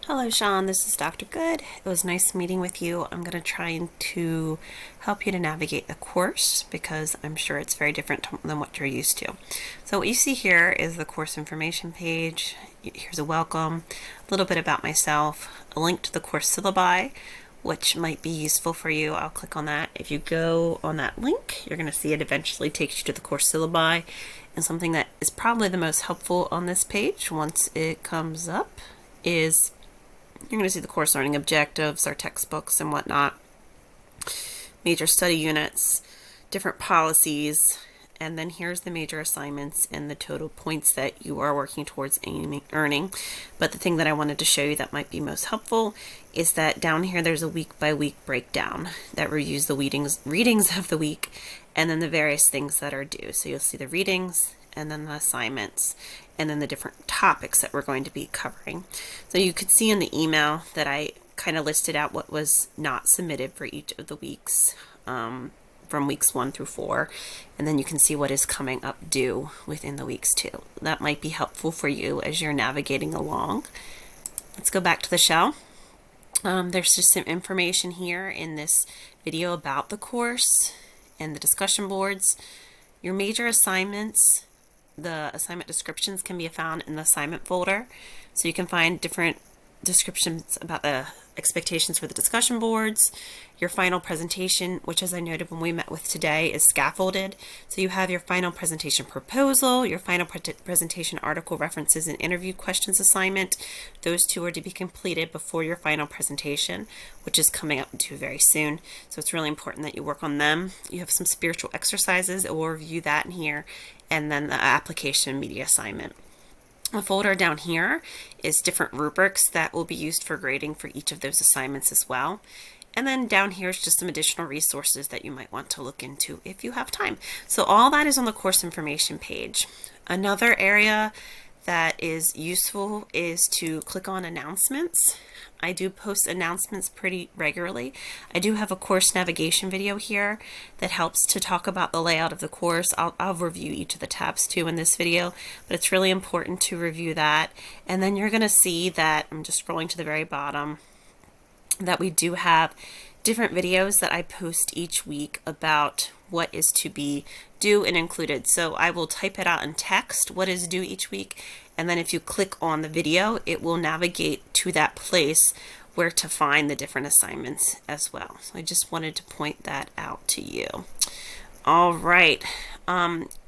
Hello, Shawn. This is Dr. Good. It was nice meeting with you. I'm going to try to help you to navigate the course because I'm sure it's very different than what you're used to. So what you see here is the course information page. Here's a welcome, a little bit about myself, a link to the course syllabi, which might be useful for you. I'll click on that. If you go on that link, you're going to see it eventually takes you to the course syllabi, and something that is probably the most helpful on this page once it comes up is you're going to see the course learning objectives, our textbooks and whatnot, major study units, different policies, and then here's the major assignments and the total points that you are working towards earning. But the thing that I wanted to show you that might be most helpful is that down here there's a week by week breakdown that reviews the readings of the week and then the various things that are due. So you'll see the readings and then the assignments and then the different topics that we're going to be covering. So you could see in the email that I kind of listed out what was not submitted for each of the weeks from weeks 1 through 4, and then you can see what is coming up due within the weeks too. That might be helpful for you as you're navigating along. Let's go back to the shell. There's just some information here in this video about the course and the discussion boards. Your major assignments, the assignment descriptions can be found in the assignment folder. So you can find different descriptions about the expectations for the discussion boards. Your final presentation, which as I noted when we met with today, is scaffolded. So you have your final presentation proposal, your final presentation article references and interview questions assignment. Those two are to be completed before your final presentation, which is coming up due very soon. So it's really important that you work on them. You have some spiritual exercises, and we'll review that in here, and then the application media assignment. The folder down here is different rubrics that will be used for grading for each of those assignments as well. And then down here is just some additional resources that you might want to look into if you have time. So all that is on the course information page. Another area that is useful is to click on announcements. I do post announcements pretty regularly. I do have a course navigation video here that helps to talk about the layout of the course. I'll review each of the tabs too in this video, but it's really important to review that. And then you're going to see that, I'm just scrolling to the very bottom, that we do have different videos that I post each week about what is to be due and included. So I will type it out in text, what is due each week, and then if you click on the video, it will navigate to that place where to find the different assignments as well. So I just wanted to point that out to you. All right,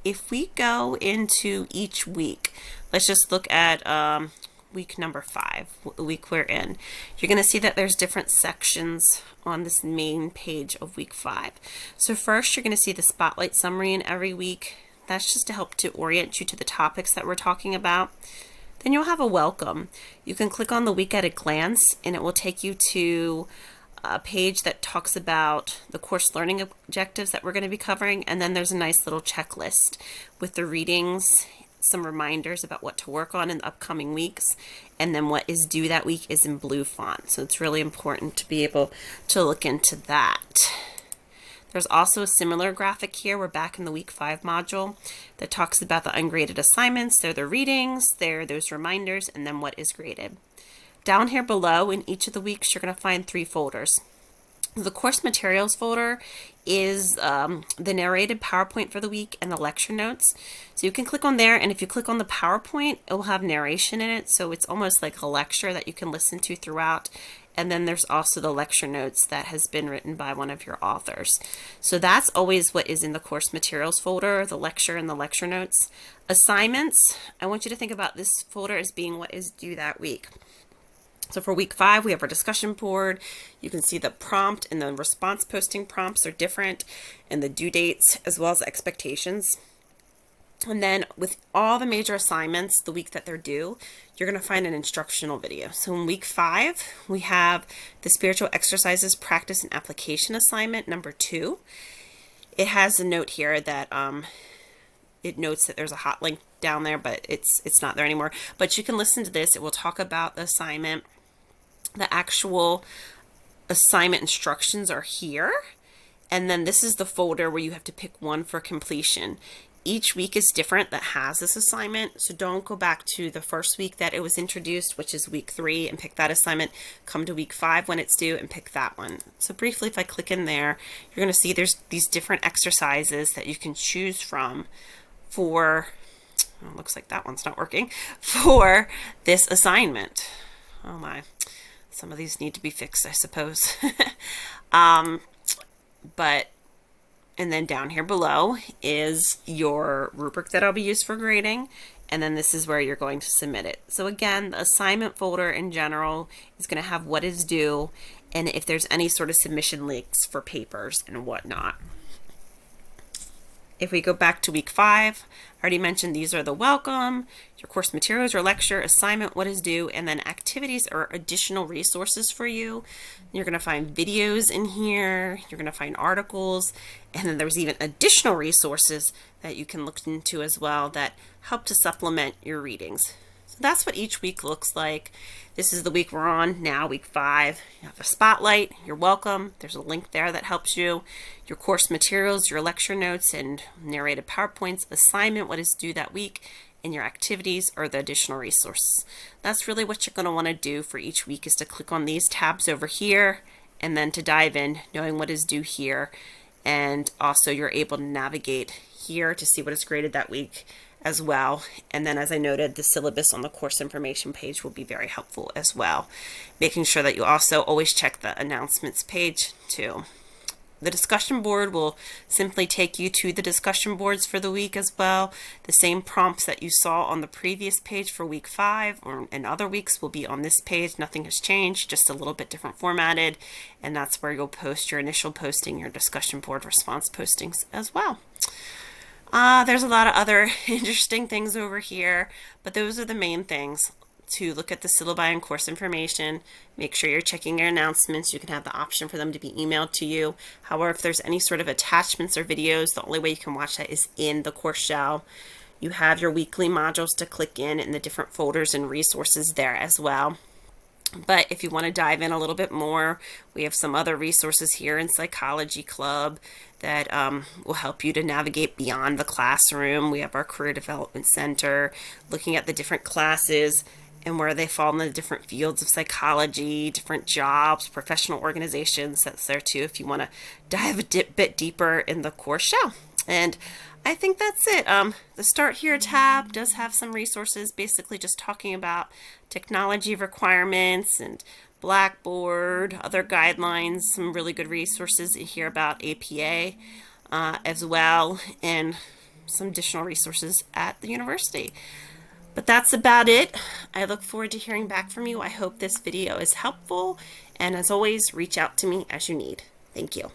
if we go into each week, let's just look at week number 5, the week we're in. You're going to see that there's different sections on this main page of week 5. So first you're going to see the spotlight summary in every week. That's just to help to orient you to the topics that we're talking about. Then you'll have a welcome. You can click on the week at a glance and it will take you to a page that talks about the course learning objectives that we're going to be covering, and then there's a nice little checklist with the readings, some reminders about what to work on in the upcoming weeks, and then what is due that week is in blue font. So it's really important to be able to look into that. There's also a similar graphic here. We're back in the week 5 module that talks about the ungraded assignments. They're the readings, they're those reminders, and then what is graded. Down here below in each of the weeks, you're going to find 3 folders. The course materials folder is the narrated PowerPoint for the week and the lecture notes. So you can click on there, and if you click on the PowerPoint, it will have narration in it. So it's almost like a lecture that you can listen to throughout. And then there's also the lecture notes that has been written by one of your authors. So that's always what is in the course materials folder, the lecture and the lecture notes. Assignments, I want you to think about this folder as being what is due that week. So for week 5, we have our discussion board. You can see the prompt and the response posting prompts are different, and the due dates as well as expectations. And then with all the major assignments, the week that they're due, you're going to find an instructional video. So in week 5, we have the spiritual exercises practice and application assignment number 2. It has a note here that it notes that there's a hot link down there, but it's not there anymore. But you can listen to this. It will talk about the assignment. The actual assignment instructions are here. And then this is the folder where you have to pick one for completion. each week is different that has this assignment. So don't go back to the first week that it was introduced, which is week 3, and pick that assignment. Come to week 5 when it's due and pick that one. So briefly, if I click in there, you're going to see there's these different exercises that you can choose from for, oh, looks like that one's not working, for this assignment. Oh my, some of these need to be fixed, I suppose. But and then down here below is your rubric that I'll be used for grading. And then this is where you're going to submit it. So again, the assignment folder in general is going to have what is due and if there's any sort of submission links for papers and whatnot. If we go back to week 5, I already mentioned these are the welcome, your course materials, your lecture, assignment, what is due, and then activities or additional resources for you. You're going to find videos in here, you're going to find articles, and then there's even additional resources that you can look into as well that help to supplement your readings. So that's what each week looks like. This is the week we're on now, week 5. You have a spotlight, you're welcome. There's a link there that helps you. Your course materials, your lecture notes, and narrated PowerPoints, assignment, what is due that week, and your activities or the additional resources. That's really what you're going to want to do for each week, is to click on these tabs over here and then to dive in, knowing what is due here. And also you're able to navigate here to see what is graded that week as well. And then, as I noted, the syllabus on the course information page will be very helpful as well. Making sure that you also always check the announcements page too. The discussion board will simply take you to the discussion boards for the week as well. The same prompts that you saw on the previous page for week 5 and other weeks will be on this page. Nothing has changed, just a little bit different formatted. And that's where you'll post your initial posting, your discussion board response postings as well. There's a lot of other interesting things over here, but those are the main things. To look at the syllabi and course information, make sure you're checking your announcements. You can have the option for them to be emailed to you. However, if there's any sort of attachments or videos, the only way you can watch that is in the course shell. You have your weekly modules to click in the different folders and resources there as well. But if you want to dive in a little bit more, we have some other resources here in Psychology Club that will help you to navigate beyond the classroom. We have our Career Development Center, looking at the different classes and where they fall in the different fields of psychology, different jobs, professional organizations. That's there too if you want to dive a bit deeper in the course shell. And I think that's it. The Start Here tab does have some resources, basically just talking about technology requirements and Blackboard, other guidelines, some really good resources here about APA as well, and some additional resources at the university. But that's about it. I look forward to hearing back from you. I hope this video is helpful, and as always, reach out to me as you need. Thank you.